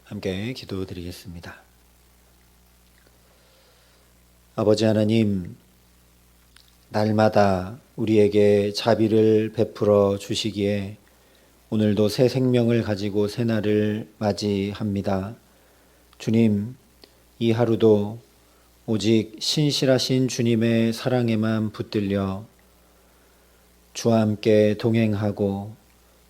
함께 기도드리겠습니다. 아버지 하나님, 날마다 우리에게 자비를 베풀어 주시기에 오늘도 새 생명을 가지고 새날을 맞이합니다. 주님, 이 하루도 오직 신실하신 주님의 사랑에만 붙들려 주와 함께 동행하고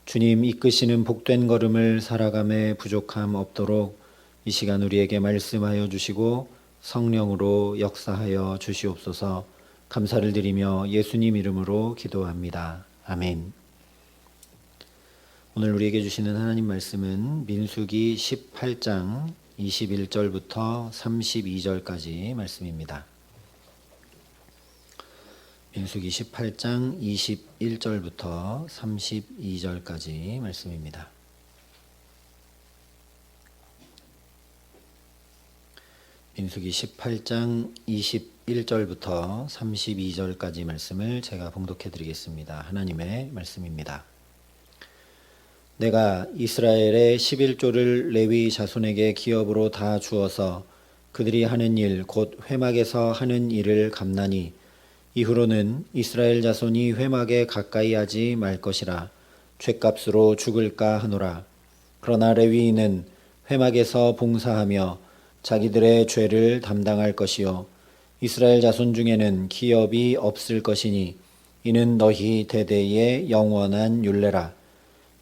주님 이끄시는 복된 걸음을 살아감에 부족함 없도록 이 시간 우리에게 말씀하여 주시고 성령으로 역사하여 주시옵소서. 감사를 드리며 예수님 이름으로 기도합니다. 아멘. 오늘 우리에게 주시는 하나님 말씀은 민수기 18장 21절부터 32절까지 말씀입니다. 민수기 18장 21절부터 32절까지 말씀입니다. 민수기 18장 21절부터 32절까지 말씀을 제가 봉독해 드리겠습니다. 하나님의 말씀입니다. 내가 이스라엘의 11조를 레위 자손에게 기업으로 다 주어서 그들이 하는 일 곧 회막에서 하는 일을 갚나니 이후로는 이스라엘 자손이 회막에 가까이 하지 말 것이라. 죗값으로 죽을까 하노라. 그러나 레위인은 회막에서 봉사하며 자기들의 죄를 담당할 것이요 이스라엘 자손 중에는 기업이 없을 것이니 이는 너희 대대의 영원한 율례라.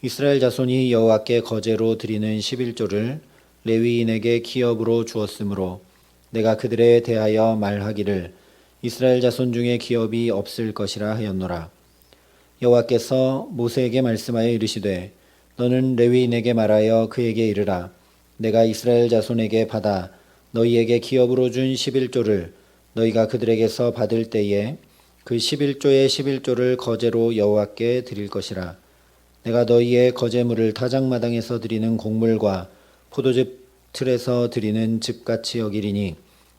이스라엘 자손이 여호와께 거제로 드리는 11조를 레위인에게 기업으로 주었으므로 내가 그들에 대하여 말하기를 이스라엘 자손 중에 기업이 없을 것이라 하였노라. 여호와께서 모세에게 말씀하여 이르시되 너는 레위인에게 말하여 그에게 이르라. 내가 이스라엘 자손에게 받아 너희에게 기업으로 준 11조를 너희가 그들에게서 받을 때에 그 11조의 11조를 거제로 여호와께 드릴 것이라. 내가 너희의 거제물을 타작마당에서 드리는 곡물과 포도즙 틀에서 드리는 즙같이 여기리니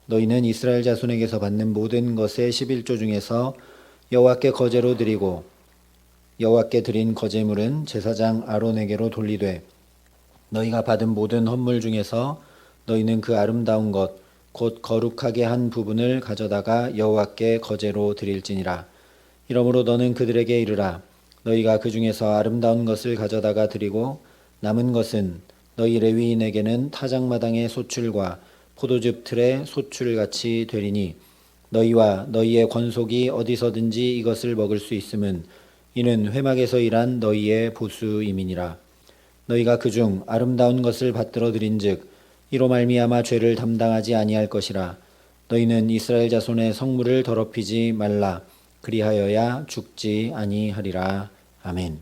너희는 이스라엘 자손에게서 받는 모든 것의 11조 중에서 여호와께 거제로 드리고 여호와께 드린 거제물은 제사장 아론에게로 돌리되 너희가 받은 모든 헌물 중에서 너희는 그 아름다운 것 곧 거룩하게 한 부분을 가져다가 여호와께 거제로 드릴지니라. 이러므로 너는 그들에게 이르라. 너희가 그 중에서 아름다운 것을 가져다가 드리고 남은 것은 너희 레위인에게는 타작마당의 소출과 포도즙 틀의 소출같이 되리니 너희와 너희의 권속이 어디서든지 이것을 먹을 수 있음은 이는 회막에서 일한 너희의 보수임이니라. 너희가 그중 아름다운 것을 받들어 드린즉 이로 말미암아 죄를 담당하지 아니할 것이라. 너희는 이스라엘 자손의 성물을 더럽히지 말라. 그리하여야 죽지 아니하리라. 아멘.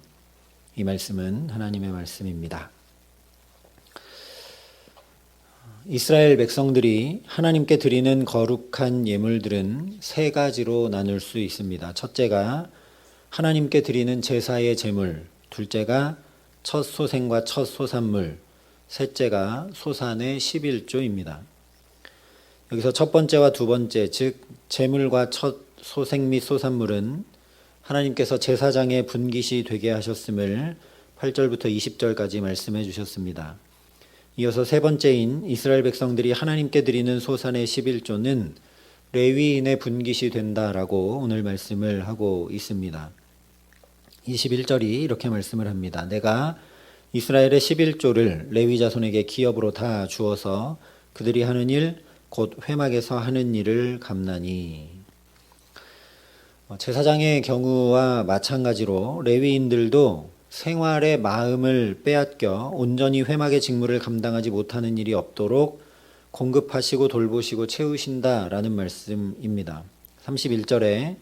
이 말씀은 하나님의 말씀입니다. 이스라엘 백성들이 하나님께 드리는 거룩한 예물들은 세 가지로 나눌 수 있습니다. 첫째가 하나님께 드리는 제사의 제물, 둘째가 첫 소생과 첫 소산물, 셋째가 소산의 11조입니다. 여기서 첫 번째와 두 번째, 즉 제물과 첫 소생 및 소산물은 하나님께서 제사장의 분깃이 되게 하셨음을 8절부터 20절까지 말씀해 주셨습니다. 이어서 세 번째인 이스라엘 백성들이 하나님께 드리는 소산의 11조는 레위인의 분깃이 된다라고 오늘 말씀을 하고 있습니다. 21절이 이렇게 말씀을 합니다. 내가 이스라엘의 11조를 레위 자손에게 기업으로 다 주어서 그들이 하는 일 곧 회막에서 하는 일을 갚나니. 제사장의 경우와 마찬가지로 레위인들도 생활의 마음을 빼앗겨 온전히 회막의 직무를 감당하지 못하는 일이 없도록 공급하시고 돌보시고 채우신다라는 말씀입니다. 31절에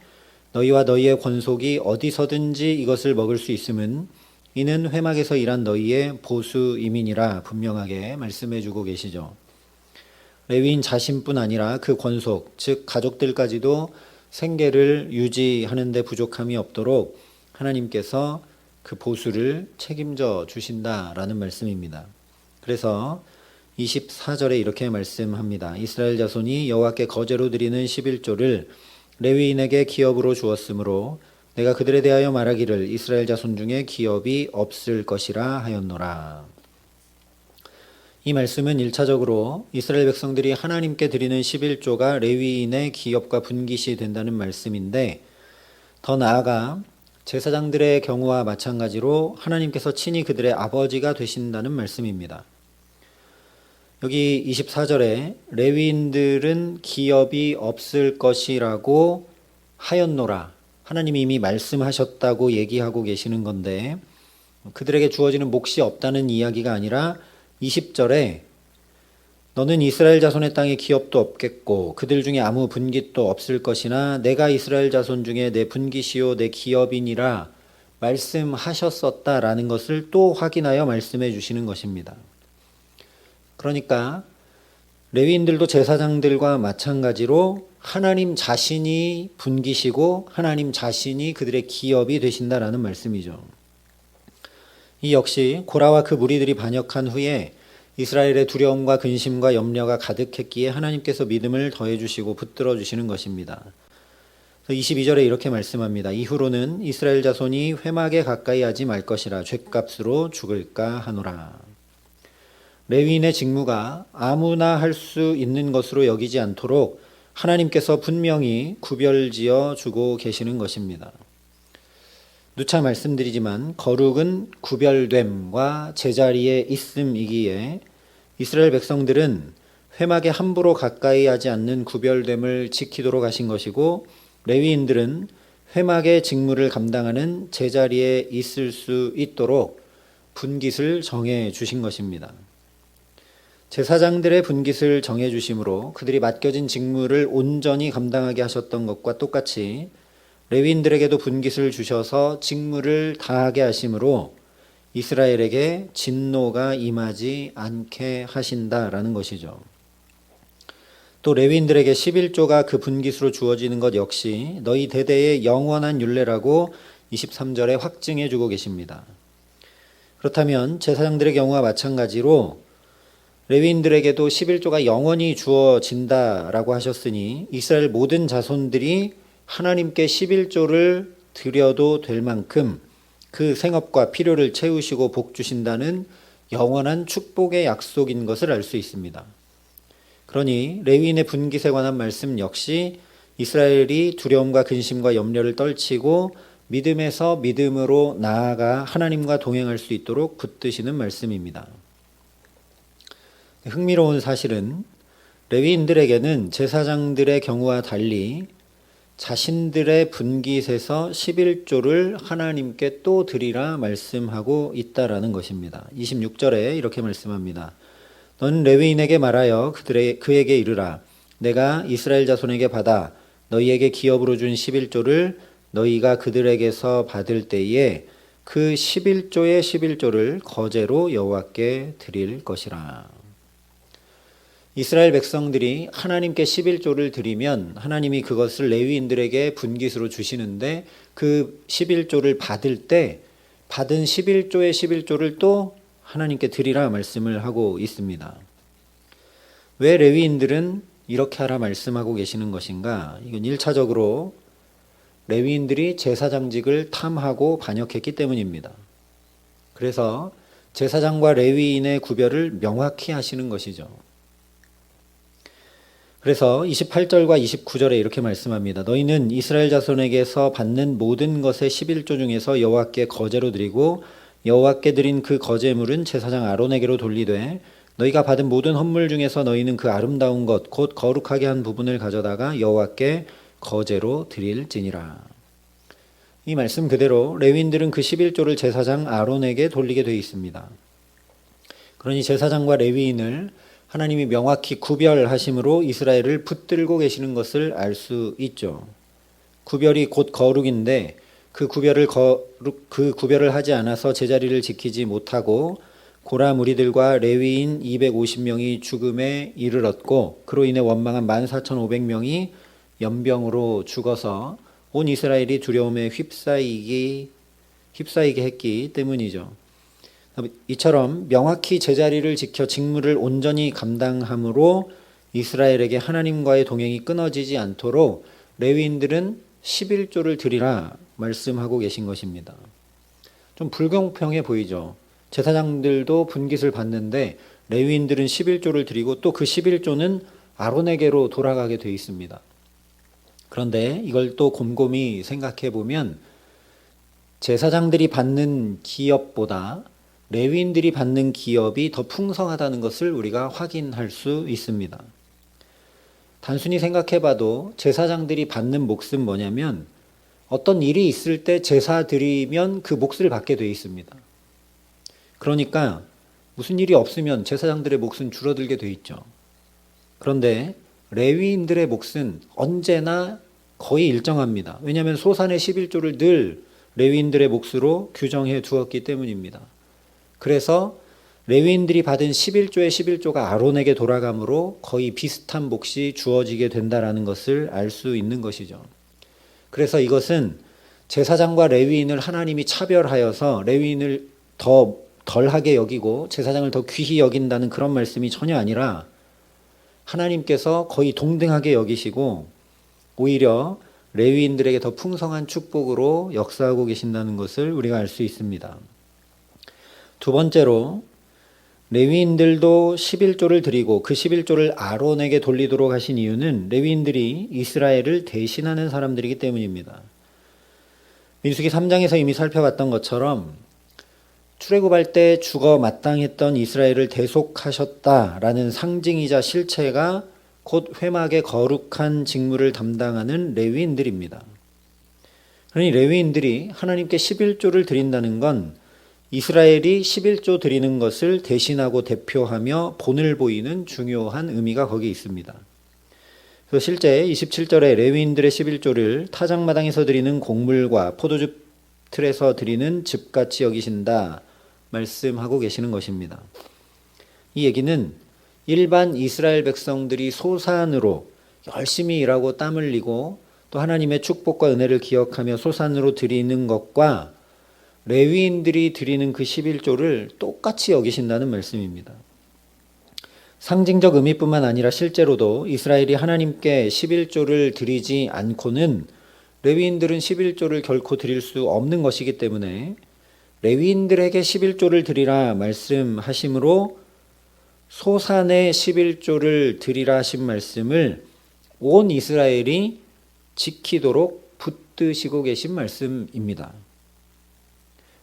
너희와 너희의 권속이 어디서든지 이것을 먹을 수 있음은 이는 회막에서 일한 너희의 보수임이니라 분명하게 말씀해 주고 계시죠. 레위인 자신뿐 아니라 그 권속, 즉 가족들까지도 생계를 유지하는 데 부족함이 없도록 하나님께서 그 보수를 책임져 주신다라는 말씀입니다. 그래서 24절에 이렇게 말씀합니다. 이스라엘 자손이 여호와께 거제로 드리는 11조를 레위인에게 기업으로 주었으므로 내가 그들에 대하여 말하기를 이스라엘 자손 중에 기업이 없을 것이라 하였노라. 이 말씀은 1차적으로 이스라엘 백성들이 하나님께 드리는 11조가 레위인의 기업과 분깃이 된다는 말씀인데, 더 나아가 제사장들의 경우와 마찬가지로 하나님께서 친히 그들의 아버지가 되신다는 말씀입니다. 여기 24절에 레위인들은 기업이 없을 것이라고 하였노라, 하나님이 이미 말씀하셨다고 얘기하고 계시는 건데, 그들에게 주어지는 몫이 없다는 이야기가 아니라 20절에 너는 이스라엘 자손의 땅에 기업도 없겠고 그들 중에 아무 분깃도 없을 것이나 내가 이스라엘 자손 중에 내 분깃이요 내 기업이니라 말씀하셨었다라는 것을 또 확인하여 말씀해 주시는 것입니다. 그러니까 레위인들도 제사장들과 마찬가지로 하나님 자신이 분깃이고 하나님 자신이 그들의 기업이 되신다라는 말씀이죠. 이 역시 고라와 그 무리들이 반역한 후에 이스라엘의 두려움과 근심과 염려가 가득했기에 하나님께서 믿음을 더해 주시고 붙들어 주시는 것입니다. 22절에 이렇게 말씀합니다. 이후로는 이스라엘 자손이 회막에 가까이 하지 말 것이라 죗값으로 죽을까 하노라. 레위인의 직무가 아무나 할 수 있는 것으로 여기지 않도록 하나님께서 분명히 구별지어 주고 계시는 것입니다. 누차 말씀드리지만 거룩은 구별됨과 제자리에 있음이기에 이스라엘 백성들은 회막에 함부로 가까이 하지 않는 구별됨을 지키도록 하신 것이고, 레위인들은 회막의 직무를 감당하는 제자리에 있을 수 있도록 분깃을 정해 주신 것입니다. 제사장들의 분깃을 정해 주심으로 그들이 맡겨진 직무를 온전히 감당하게 하셨던 것과 똑같이 레위인들에게도 분깃을 주셔서 직무를 다하게 하심으로 이스라엘에게 진노가 임하지 않게 하신다라는 것이죠. 또 레위인들에게 11조가 그 분깃으로 주어지는 것 역시 너희 대대의 영원한 율례라고 23절에 확증해 주고 계십니다. 그렇다면 제사장들의 경우와 마찬가지로 레위인들에게도 11조가 영원히 주어진다라고 하셨으니 이스라엘 모든 자손들이 하나님께 11조를 드려도 될 만큼 그 생업과 필요를 채우시고 복 주신다는 영원한 축복의 약속인 것을 알 수 있습니다. 그러니 레위인의 분깃에 관한 말씀 역시 이스라엘이 두려움과 근심과 염려를 떨치고 믿음에서 믿음으로 나아가 하나님과 동행할 수 있도록 붙드시는 말씀입니다. 흥미로운 사실은 레위인들에게는 제사장들의 경우와 달리 자신들의 분깃에서 11조를 하나님께 또 드리라 말씀하고 있다라는 것입니다. 26절에 이렇게 말씀합니다. 넌 레위인에게 말하여 그에게 이르라. 내가 이스라엘 자손에게 받아 너희에게 기업으로 준 11조를 너희가 그들에게서 받을 때에 그 11조의 11조를 거제로 여호와께 드릴 것이라. 이스라엘 백성들이 하나님께 11조를 드리면 하나님이 그것을 레위인들에게 분깃으로 주시는데 그 11조를 받을 때 받은 11조의 11조를 또 하나님께 드리라 말씀을 하고 있습니다. 왜 레위인들은 이렇게 하라 말씀하고 계시는 것인가? 이건 1차적으로 레위인들이 제사장직을 탐하고 반역했기 때문입니다. 그래서 제사장과 레위인의 구별을 명확히 하시는 것이죠. 그래서 28절과 29절에 이렇게 말씀합니다. 너희는 이스라엘 자손에게서 받는 모든 것의 11조 중에서 여호와께 거제로 드리고 여호와께 드린 그 거제물은 제사장 아론에게로 돌리되 너희가 받은 모든 헌물 중에서 너희는 그 아름다운 것 곧 거룩하게 한 부분을 가져다가 여호와께 거제로 드릴지니라. 이 말씀 그대로 레위인들은 그 11조를 제사장 아론에게 돌리게 되어 있습니다. 그러니 제사장과 레위인을 하나님이 명확히 구별하심으로 이스라엘을 붙들고 계시는 것을 알 수 있죠. 구별이 곧 거룩인데 그 구별을 하지 않아서 제자리를 지키지 못하고 고라 무리들과 레위인 250명이 죽음에 이르렀고 그로 인해 원망한 14,500명이 연병으로 죽어서 온 이스라엘이 두려움에 휩싸이게 했기 때문이죠. 이처럼 명확히 제자리를 지켜 직무를 온전히 감당함으로 이스라엘에게 하나님과의 동행이 끊어지지 않도록 레위인들은 11조를 드리라 말씀하고 계신 것입니다. 좀 불공평해 보이죠. 제사장들도 분깃을 받는데 레위인들은 11조를 드리고 또 그 11조는 아론에게로 돌아가게 돼 있습니다. 그런데 이걸 또 곰곰이 생각해 보면 제사장들이 받는 기업보다 레위인들이 받는 기업이 더 풍성하다는 것을 우리가 확인할 수 있습니다. 단순히 생각해 봐도 제사장들이 받는 몫은 뭐냐면 어떤 일이 있을 때 제사 드리면 그 몫을 받게 돼 있습니다. 그러니까 무슨 일이 없으면 제사장들의 몫은 줄어들게 돼 있죠. 그런데 레위인들의 몫은 언제나 거의 일정합니다. 왜냐하면 소산의 11조를 늘 레위인들의 몫으로 규정해 두었기 때문입니다. 그래서 레위인들이 받은 11조의 11조가 아론에게 돌아가므로 거의 비슷한 몫이 주어지게 된다는 것을 알 수 있는 것이죠. 그래서 이것은 제사장과 레위인을 하나님이 차별하여서 레위인을 더 덜하게 여기고 제사장을 더 귀히 여긴다는 그런 말씀이 전혀 아니라 하나님께서 거의 동등하게 여기시고 오히려 레위인들에게 더 풍성한 축복으로 역사하고 계신다는 것을 우리가 알 수 있습니다. 두 번째로 레위인들도 11조를 드리고 그 11조를 아론에게 돌리도록 하신 이유는 레위인들이 이스라엘을 대신하는 사람들이기 때문입니다. 민수기 3장에서 이미 살펴봤던 것처럼 출애굽할 때 죽어 마땅했던 이스라엘을 대속하셨다라는 상징이자 실체가 곧 회막의 거룩한 직무를 담당하는 레위인들입니다. 그러니 레위인들이 하나님께 11조를 드린다는 건 이스라엘이 11조 드리는 것을 대신하고 대표하며 본을 보이는 중요한 의미가 거기 있습니다. 그래서 실제 27절에 레위인들의 11조를 타작마당에서 드리는 곡물과 포도주 틀에서 드리는 즙같이 여기신다 말씀하고 계시는 것입니다. 이 얘기는 일반 이스라엘 백성들이 소산으로 열심히 일하고 땀 흘리고 또 하나님의 축복과 은혜를 기억하며 소산으로 드리는 것과 레위인들이 드리는 그 11조를 똑같이 여기신다는 말씀입니다. 상징적 의미뿐만 아니라 실제로도 이스라엘이 하나님께 11조를 드리지 않고는 레위인들은 11조를 결코 드릴 수 없는 것이기 때문에 레위인들에게 11조를 드리라 말씀하심으로 소산의 11조를 드리라 하신 말씀을 온 이스라엘이 지키도록 붙드시고 계신 말씀입니다.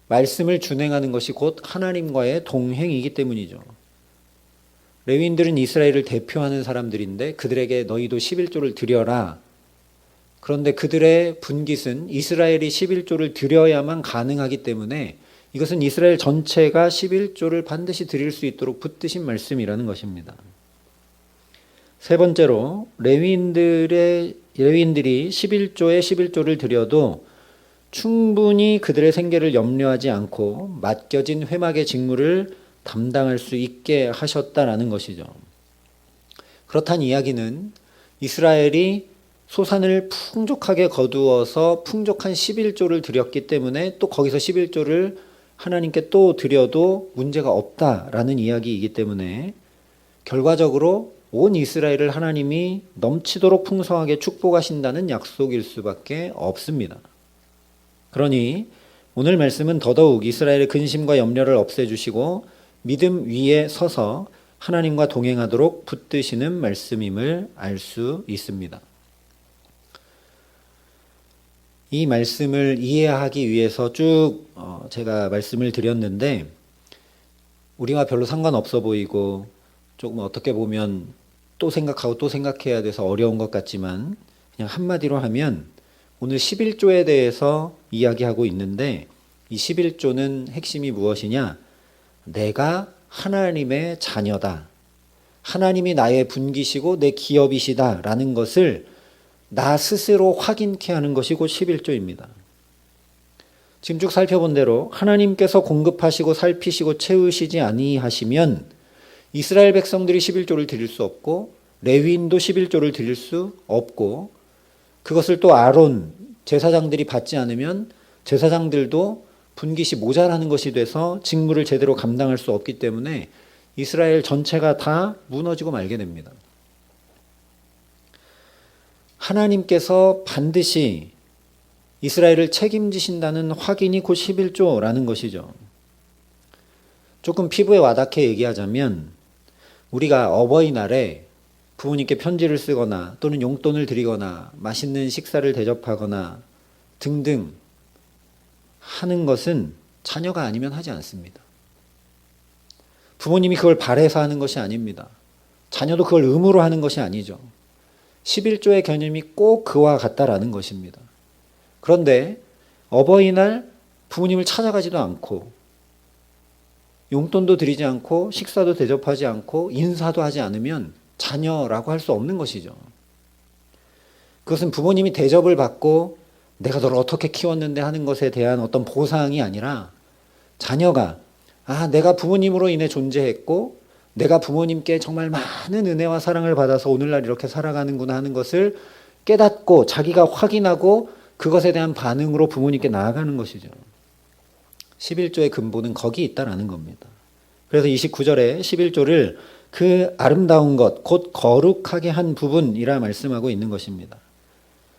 말씀을 준행하는 것이 곧 하나님과의 동행이기 때문이죠. 레위인들은 이스라엘을 대표하는 사람들인데 그들에게 너희도 11조를 드려라. 그런데 그들의 분깃은 이스라엘이 11조를 드려야만 가능하기 때문에 이것은 이스라엘 전체가 11조를 반드시 드릴 수 있도록 붙드신 말씀이라는 것입니다. 세 번째로 레위인들이 11조에 11조를 드려도 충분히 그들의 생계를 염려하지 않고 맡겨진 회막의 직무를 담당할 수 있게 하셨다라는 것이죠. 그렇다는 이야기는 이스라엘이 소산을 풍족하게 거두어서 풍족한 11조를 드렸기 때문에 또 거기서 11조를 하나님께 또 드려도 문제가 없다라는 이야기이기 때문에 결과적으로 온 이스라엘을 하나님이 넘치도록 풍성하게 축복하신다는 약속일 수밖에 없습니다. 그러니 오늘 말씀은 더더욱 이스라엘의 근심과 염려를 없애주시고 믿음 위에 서서 하나님과 동행하도록 붙드시는 말씀임을 알 수 있습니다. 이 말씀을 이해하기 위해서 쭉 제가 말씀을 드렸는데 우리와 별로 상관없어 보이고 조금 어떻게 보면 또 생각하고 또 생각해야 돼서 어려운 것 같지만 그냥 한마디로 하면 오늘 11조에 대해서 이야기하고 있는데 이 11조는 핵심이 무엇이냐? 내가 하나님의 자녀다. 하나님이 나의 분기시고 내 기업이시다 라는 것을 나 스스로 확인케 하는 것이 곧 11조입니다. 지금 쭉 살펴본 대로 하나님께서 공급하시고 살피시고 채우시지 아니하시면 이스라엘 백성들이 11조를 드릴 수 없고 레위인도 11조를 드릴 수 없고 그것을 또 아론 제사장들이 받지 않으면 제사장들도 분깃이 모자라는 것이 돼서 직무를 제대로 감당할 수 없기 때문에 이스라엘 전체가 다 무너지고 말게 됩니다. 하나님께서 반드시 이스라엘을 책임지신다는 확인이 곧 11조라는 것이죠. 조금 피부에 와닿게 얘기하자면 우리가 어버이날에 부모님께 편지를 쓰거나 또는 용돈을 드리거나 맛있는 식사를 대접하거나 등등 하는 것은 자녀가 아니면 하지 않습니다. 부모님이 그걸 바래서 하는 것이 아닙니다. 자녀도 그걸 의무로 하는 것이 아니죠. 11조의 개념이 꼭 그와 같다라는 것입니다. 그런데 어버이날 부모님을 찾아가지도 않고 용돈도 드리지 않고 식사도 대접하지 않고 인사도 하지 않으면 자녀라고 할 수 없는 것이죠. 그것은 부모님이 대접을 받고 내가 너를 어떻게 키웠는데 하는 것에 대한 어떤 보상이 아니라 자녀가 내가 부모님으로 인해 존재했고 내가 부모님께 정말 많은 은혜와 사랑을 받아서 오늘날 이렇게 살아가는구나 하는 것을 깨닫고 자기가 확인하고 그것에 대한 반응으로 부모님께 나아가는 것이죠. 11조의 근본은 거기 있다라는 겁니다. 그래서 29절에 11조를 그 아름다운 것, 곧 거룩하게 한 부분이라 말씀하고 있는 것입니다.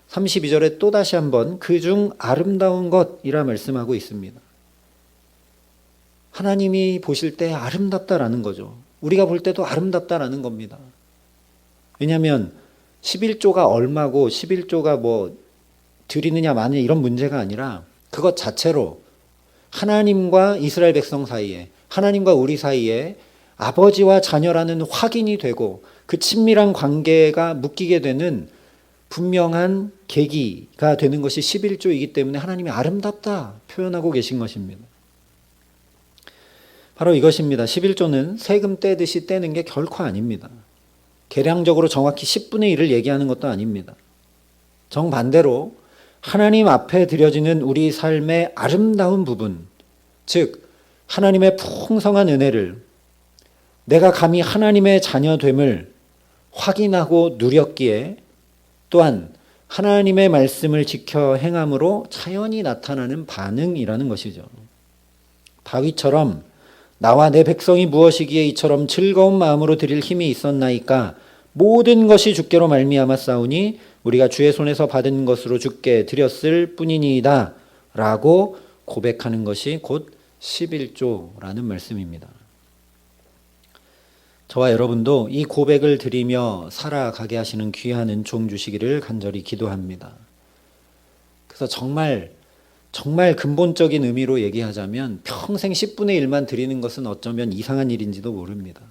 32절에 또다시 한번 그중 아름다운 것이라 말씀하고 있습니다. 하나님이 보실 때 아름답다라는 거죠. 우리가 볼 때도 아름답다라는 겁니다. 왜냐하면 11조가 얼마고 11조가 뭐 드리느냐 마느냐 이런 문제가 아니라 그것 자체로 하나님과 이스라엘 백성 사이에 하나님과 우리 사이에 아버지와 자녀라는 확인이 되고 그 친밀한 관계가 묶이게 되는 분명한 계기가 되는 것이 11조이기 때문에 하나님이 아름답다 표현하고 계신 것입니다. 바로 이것입니다. 11조는 세금 떼듯이 떼는 게 결코 아닙니다. 계량적으로 정확히 10분의 1을 얘기하는 것도 아닙니다. 정반대로 하나님 앞에 드려지는 우리 삶의 아름다운 부분, 즉 하나님의 풍성한 은혜를 내가 감히 하나님의 자녀됨을 확인하고 누렸기에 또한 하나님의 말씀을 지켜 행함으로 자연히 나타나는 반응이라는 것이죠. 다윗처럼 나와 내 백성이 무엇이기에 이처럼 즐거운 마음으로 드릴 힘이 있었나이까 모든 것이 주께로 말미암아 싸우니 우리가 주의 손에서 받은 것으로 주께 드렸을 뿐이니이다 라고 고백하는 것이 곧 11조라는 말씀입니다. 저와 여러분도 이 고백을 드리며 살아가게 하시는 귀한 은총 주시기를 간절히 기도합니다. 그래서 정말 근본적인 의미로 얘기하자면 평생 10분의 1만 드리는 것은 어쩌면 이상한 일인지도 모릅니다.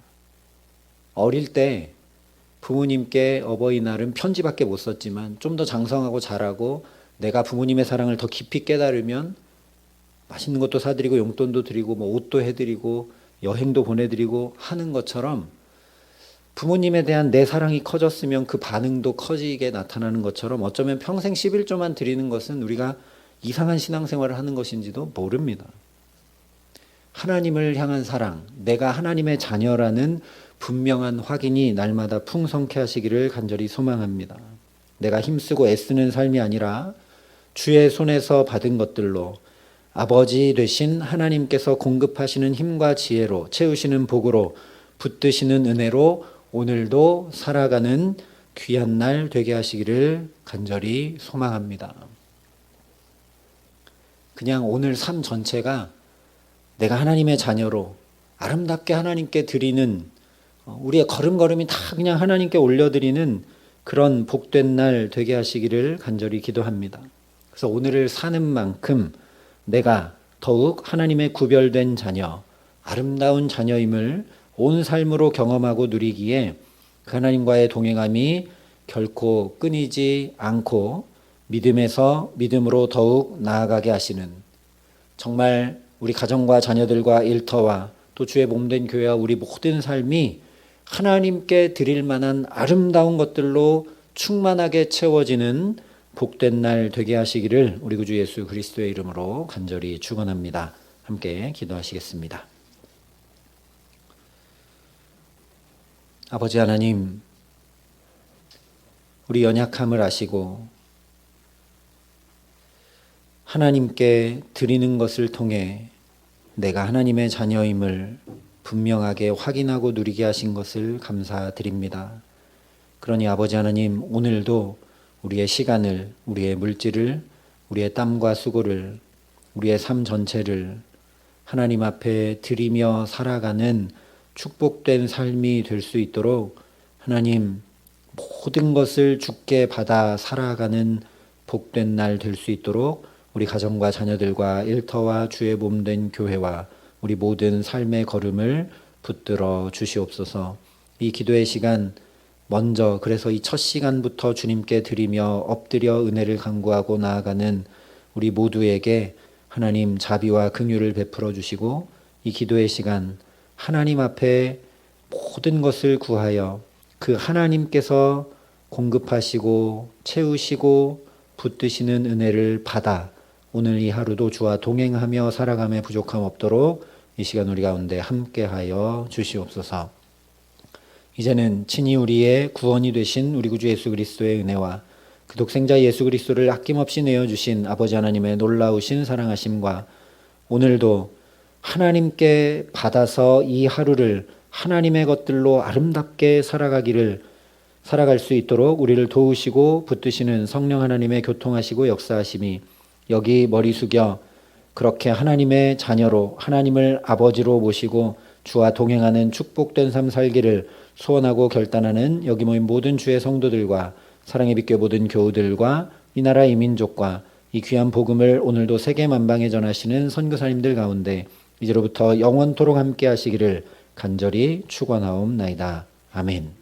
어릴 때 부모님께 어버이날은 편지밖에 못 썼지만 좀 더 장성하고 잘하고 내가 부모님의 사랑을 더 깊이 깨달으면 맛있는 것도 사드리고 용돈도 드리고 뭐 옷도 해드리고 여행도 보내드리고 하는 것처럼 부모님에 대한 내 사랑이 커졌으면 그 반응도 커지게 나타나는 것처럼 어쩌면 평생 11조만 드리는 것은 우리가 이상한 신앙생활을 하는 것인지도 모릅니다. 하나님을 향한 사랑, 내가 하나님의 자녀라는 분명한 확인이 날마다 풍성케 하시기를 간절히 소망합니다. 내가 힘쓰고 애쓰는 삶이 아니라 주의 손에서 받은 것들로 아버지 되신 하나님께서 공급하시는 힘과 지혜로 채우시는 복으로 붙드시는 은혜로 오늘도 살아가는 귀한 날 되게 하시기를 간절히 소망합니다. 그냥 오늘 삶 전체가 내가 하나님의 자녀로 아름답게 하나님께 드리는 우리의 걸음걸음이 다 그냥 하나님께 올려드리는 그런 복된 날 되게 하시기를 간절히 기도합니다. 그래서 오늘을 사는 만큼 내가 더욱 하나님의 구별된 자녀, 아름다운 자녀임을 온 삶으로 경험하고 누리기에 그 하나님과의 동행함이 결코 끊이지 않고 믿음에서 믿음으로 더욱 나아가게 하시는 정말 우리 가정과 자녀들과 일터와 또 주의 몸된 교회와 우리 모든 삶이 하나님께 드릴 만한 아름다운 것들로 충만하게 채워지는 복된 날 되게 하시기를 우리 구주 예수 그리스도의 이름으로 간절히 축원합니다. 함께 기도하시겠습니다. 아버지 하나님, 우리 연약함을 아시고 하나님께 드리는 것을 통해 내가 하나님의 자녀임을 분명하게 확인하고 누리게 하신 것을 감사드립니다. 그러니 아버지 하나님, 오늘도 우리의 시간을, 우리의 물질을, 우리의 땀과 수고를, 우리의 삶 전체를 하나님 앞에 드리며 살아가는 축복된 삶이 될 수 있도록 하나님 모든 것을 주께 받아 살아가는 복된 날 될 수 있도록 우리 가정과 자녀들과 일터와 주의 몸된 교회와 우리 모든 삶의 걸음을 붙들어 주시옵소서. 이 기도의 시간 먼저 그래서 이 첫 시간부터 주님께 드리며 엎드려 은혜를 간구하고 나아가는 우리 모두에게 하나님 자비와 긍휼을 베풀어 주시고 이 기도의 시간 하나님 앞에 모든 것을 구하여 그 하나님께서 공급하시고 채우시고 붙드시는 은혜를 받아 오늘 이 하루도 주와 동행하며 살아감에 부족함 없도록 이 시간 우리 가운데 함께하여 주시옵소서. 이제는 친히 우리의 구원이 되신 우리 구주 예수 그리스도의 은혜와 그 독생자 예수 그리스도를 아낌없이 내어주신 아버지 하나님의 놀라우신 사랑하심과 오늘도 하나님께 받아서 이 하루를 하나님의 것들로 아름답게 살아갈 수 있도록 우리를 도우시고 붙드시는 성령 하나님의 교통하시고 역사하심이 여기 머리 숙여 그렇게 하나님의 자녀로 하나님을 아버지로 모시고 주와 동행하는 축복된 삶 살기를 소원하고 결단하는 여기 모인 모든 주의 성도들과 사랑의 빛교회 모든 교우들과 이 나라 이 민족과 이 귀한 복음을 오늘도 세계 만방에 전하시는 선교사님들 가운데 이제로부터 영원토록 함께 하시기를 간절히 축원하옵나이다. 아멘.